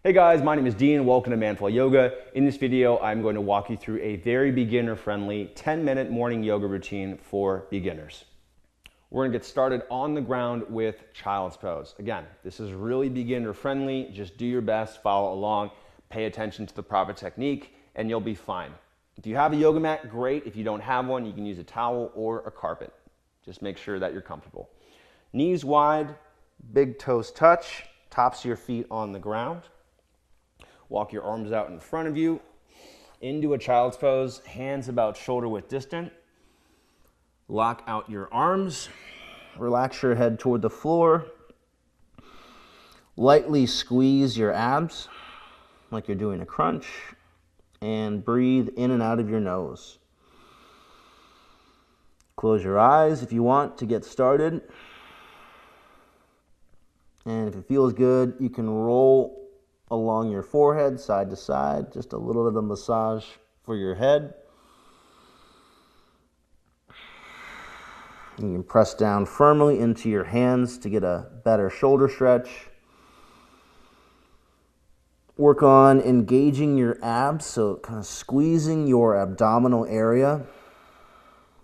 Hey guys, my name is Dean. Welcome to Manful Yoga. In this video, I'm going to walk you through a very beginner-friendly 10-minute morning yoga routine for beginners. We're going to get started on the ground with child's pose. Again, this is really beginner-friendly. Just do your best, follow along, pay attention to the proper technique, and you'll be fine. If you have a yoga mat, great. If you don't have one, you can use a towel or a carpet. Just make sure that you're comfortable. Knees wide, big toes touch, tops of your feet on the ground. Walk your arms out in front of you into a child's pose, hands about shoulder width distant. Lock out your arms, relax your head toward the floor. Lightly squeeze your abs like you're doing a crunch, and breathe in and out of your nose. Close your eyes if you want to get started. And if it feels good, you can roll along your forehead, side to side, just a little bit of massage for your head. You can press down firmly into your hands to get a better shoulder stretch. Work on engaging your abs, so kind of squeezing your abdominal area,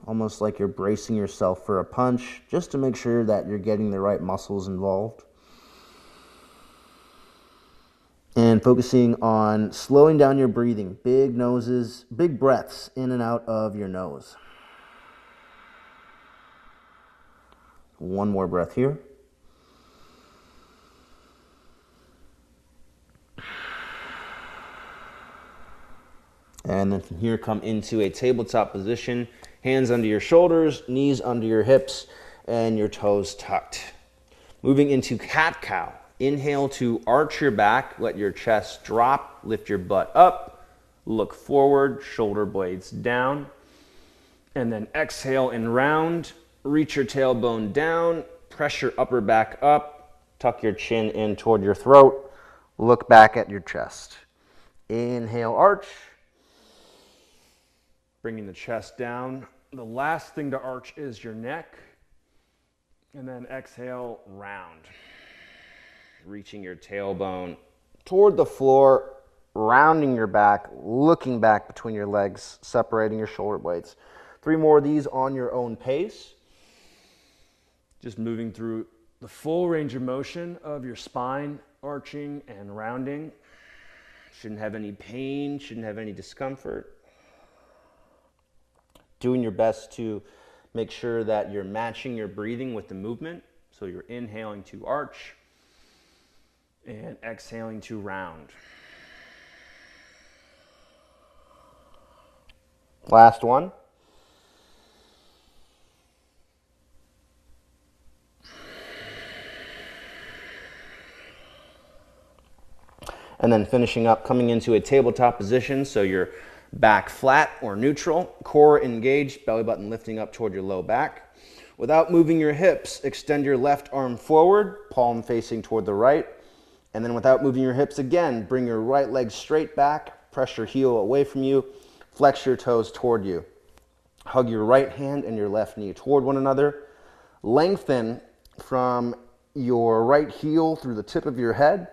almost like you're bracing yourself for a punch, just to make sure that you're getting the right muscles involved. And focusing on slowing down your breathing, big noses, big breaths in and out of your nose. One more breath here. And then from here, come into a tabletop position, hands under your shoulders, knees under your hips, and your toes tucked. Moving into CatCow. Inhale to arch your back, let your chest drop, lift your butt up, look forward, shoulder blades down, and then exhale and round, reach your tailbone down, press your upper back up, tuck your chin in toward your throat, look back at your chest. Inhale, arch, bringing the chest down. The last thing to arch is your neck, and then exhale, round. Reaching your tailbone toward the floor, rounding your back, looking back between your legs, separating your shoulder blades. 3 more of these on your own pace. Just moving through the full range of motion of your spine, arching and rounding. Shouldn't have any pain, shouldn't have any discomfort. Doing your best to make sure that you're matching your breathing with the movement. So you're inhaling to arch, and exhaling to round. Last one. And then finishing up, coming into a tabletop position, so your back flat or neutral, core engaged, belly button lifting up toward your low back. Without moving your hips, extend your left arm forward, palm facing toward the right. And then without moving your hips again, bring your right leg straight back, press your heel away from you, flex your toes toward you. Hug your right hand and your left knee toward one another. Lengthen from your right heel through the tip of your head.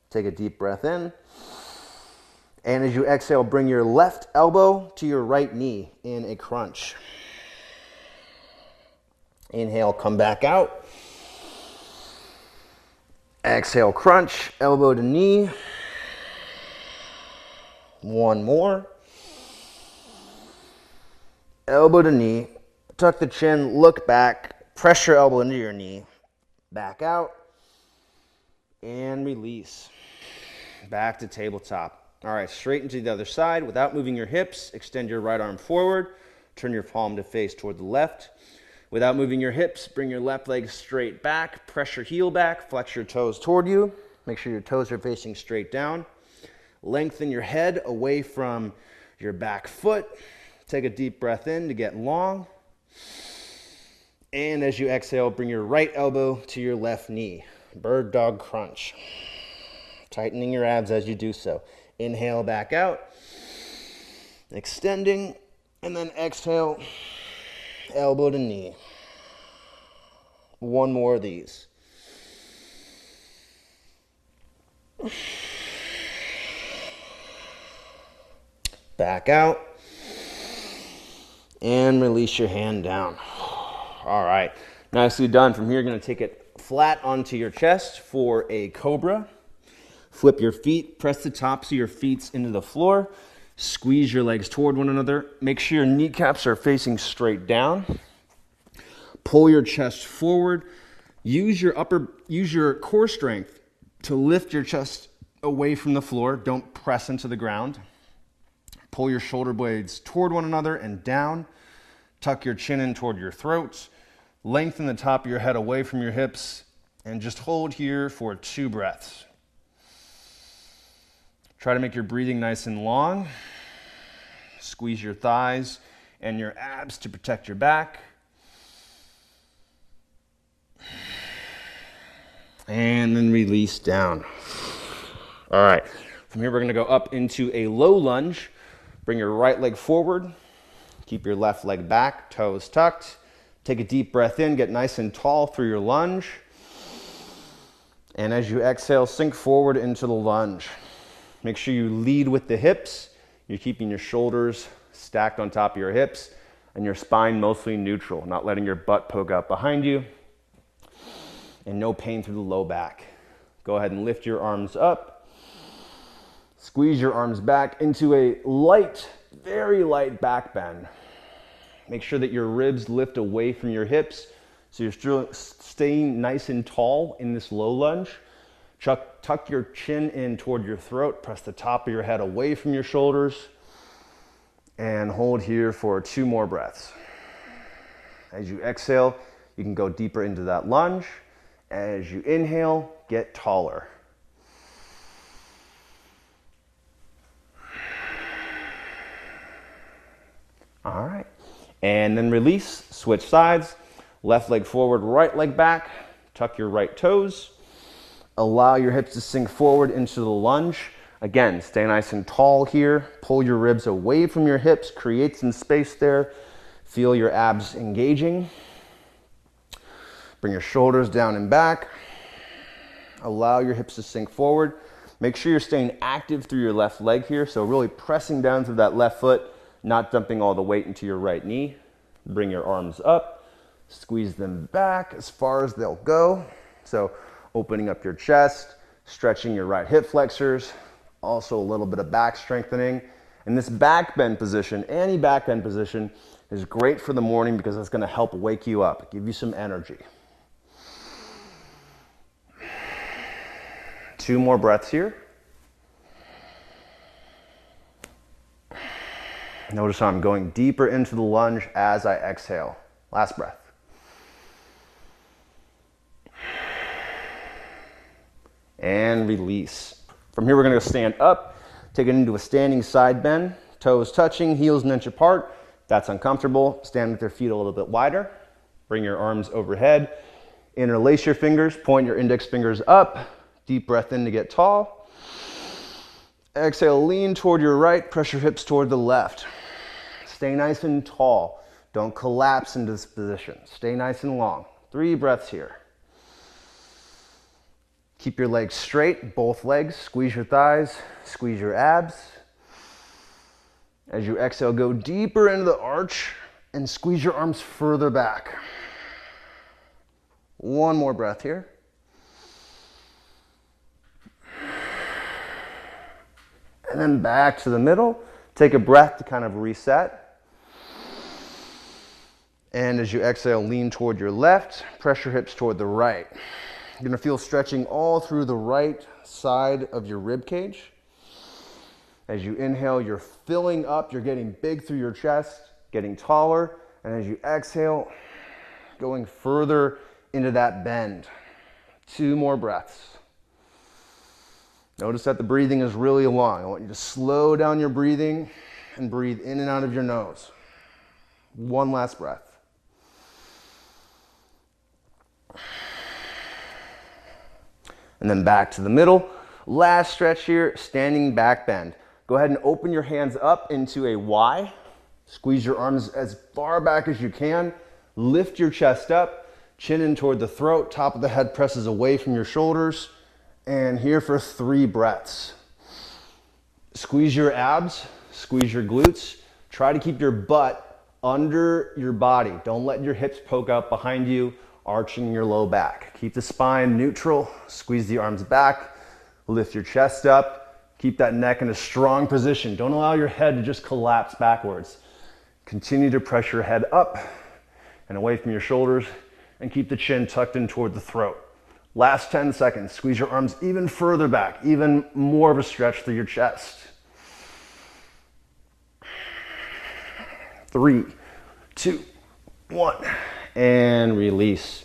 Take a deep breath in. And as you exhale, bring your left elbow to your right knee in a crunch. Inhale, come back out. Exhale, crunch, elbow to knee. One more. Elbow to knee. Tuck the chin, look back, press your elbow into your knee. Back out. And release. Back to tabletop. All right, straighten to the other side. Without moving your hips, extend your right arm forward. Turn your palm to face toward the left. Without moving your hips, bring your left leg straight back, press your heel back, flex your toes toward you. Make sure your toes are facing straight down. Lengthen your head away from your back foot. Take a deep breath in to get long. And as you exhale, bring your right elbow to your left knee. Bird dog crunch. Tightening your abs as you do so. Inhale back out. Extending. And then exhale. Elbow to knee. One more of these. Back out. And release your hand down. All right, nicely done. From here, you're gonna take it flat onto your chest for a Cobra. Flip your feet, press the tops of your feet into the floor. Squeeze your legs toward one another. Make sure your kneecaps are facing straight down. Pull your chest forward. Use your core strength to lift your chest away from the floor. Don't press into the ground. Pull your shoulder blades toward one another and down. Tuck your chin in toward your throat. Lengthen the top of your head away from your hips. And just hold here for 2 breaths. Try to make your breathing nice and long. Squeeze your thighs and your abs to protect your back. And then release down. All right, from here we're gonna go up into a low lunge. Bring your right leg forward. Keep your left leg back, toes tucked. Take a deep breath in, get nice and tall through your lunge. And as you exhale, sink forward into the lunge. Make sure you lead with the hips. You're keeping your shoulders stacked on top of your hips and your spine mostly neutral, not letting your butt poke out behind you. And no pain through the low back. Go ahead and lift your arms up. Squeeze your arms back into a light, very light back bend. Make sure that your ribs lift away from your hips so you're still staying nice and tall in this low lunge. Tuck your chin in toward your throat. Press the top of your head away from your shoulders. And hold here for 2 more breaths. As you exhale, you can go deeper into that lunge. As you inhale, get taller. All right. And then release, switch sides. Left leg forward, right leg back. Tuck your right toes. Allow your hips to sink forward into the lunge. Again, stay nice and tall here. Pull your ribs away from your hips. Create some space there. Feel your abs engaging. Bring your shoulders down and back. Allow your hips to sink forward. Make sure you're staying active through your left leg here. So really pressing down through that left foot, not dumping all the weight into your right knee. Bring your arms up. Squeeze them back as far as they'll go. So opening up your chest, stretching your right hip flexors, also a little bit of back strengthening. And this back bend position, any back bend position, is great for the morning because it's gonna help wake you up, give you some energy. 2 more breaths here. Notice how I'm going deeper into the lunge as I exhale. Last breath. And release. From here, we're gonna stand up, take it into a standing side bend, toes touching, heels an inch apart. If that's uncomfortable, stand with your feet a little bit wider. Bring your arms overhead, interlace your fingers, point your index fingers up, deep breath in to get tall. Exhale, lean toward your right, press your hips toward the left. Stay nice and tall. Don't collapse into this position. Stay nice and long. 3 breaths here. Keep your legs straight, both legs. Squeeze your thighs, squeeze your abs. As you exhale, go deeper into the arch and squeeze your arms further back. 1 more breath here. And then back to the middle. Take a breath to kind of reset. And as you exhale, lean toward your left, press your hips toward the right. You're gonna feel stretching all through the right side of your rib cage. As you inhale, you're filling up, you're getting big through your chest, getting taller. And as you exhale, going further into that bend. 2 more breaths. Notice that the breathing is really long. I want you to slow down your breathing and breathe in and out of your nose. 1 last breath. And then back to the middle. Last stretch here, standing back bend. Go ahead and open your hands up into a Y. Squeeze your arms as far back as you can. Lift your chest up, chin in toward the throat, top of the head presses away from your shoulders. And here for 3 breaths. Squeeze your abs, squeeze your glutes. Try to keep your butt under your body. Don't let your hips poke out behind you, arching your low back. Keep the spine neutral, squeeze the arms back, lift your chest up, keep that neck in a strong position. Don't allow your head to just collapse backwards. Continue to press your head up and away from your shoulders, and keep the chin tucked in toward the throat. Last 10 seconds, squeeze your arms even further back, even more of a stretch through your chest. 3, 2, 1, and release.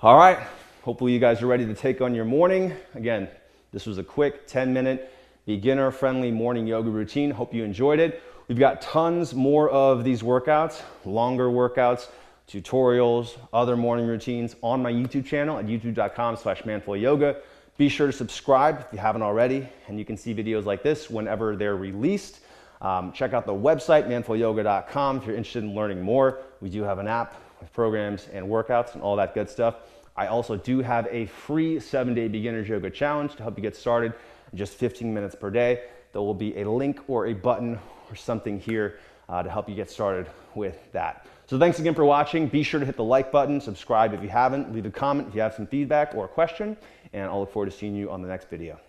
All right, hopefully you guys are ready to take on your morning. Again, this was a quick 10-minute beginner-friendly morning yoga routine. Hope you enjoyed it. We've got tons more of these workouts, longer workouts, tutorials, other morning routines on my YouTube channel at youtube.com/manfulyoga. Be sure to subscribe if you haven't already, and you can see videos like this whenever they're released. Check out the website, manfulyoga.com, if you're interested in learning more. We do have an app with programs and workouts and all that good stuff. I also do have a free 7-day beginner's yoga challenge to help you get started in just 15 minutes per day. There will be a link or a button or something here to help you get started with that. So thanks again for watching. Be sure to hit the like button, subscribe if you haven't, leave a comment if you have some feedback or a question, and I'll look forward to seeing you on the next video.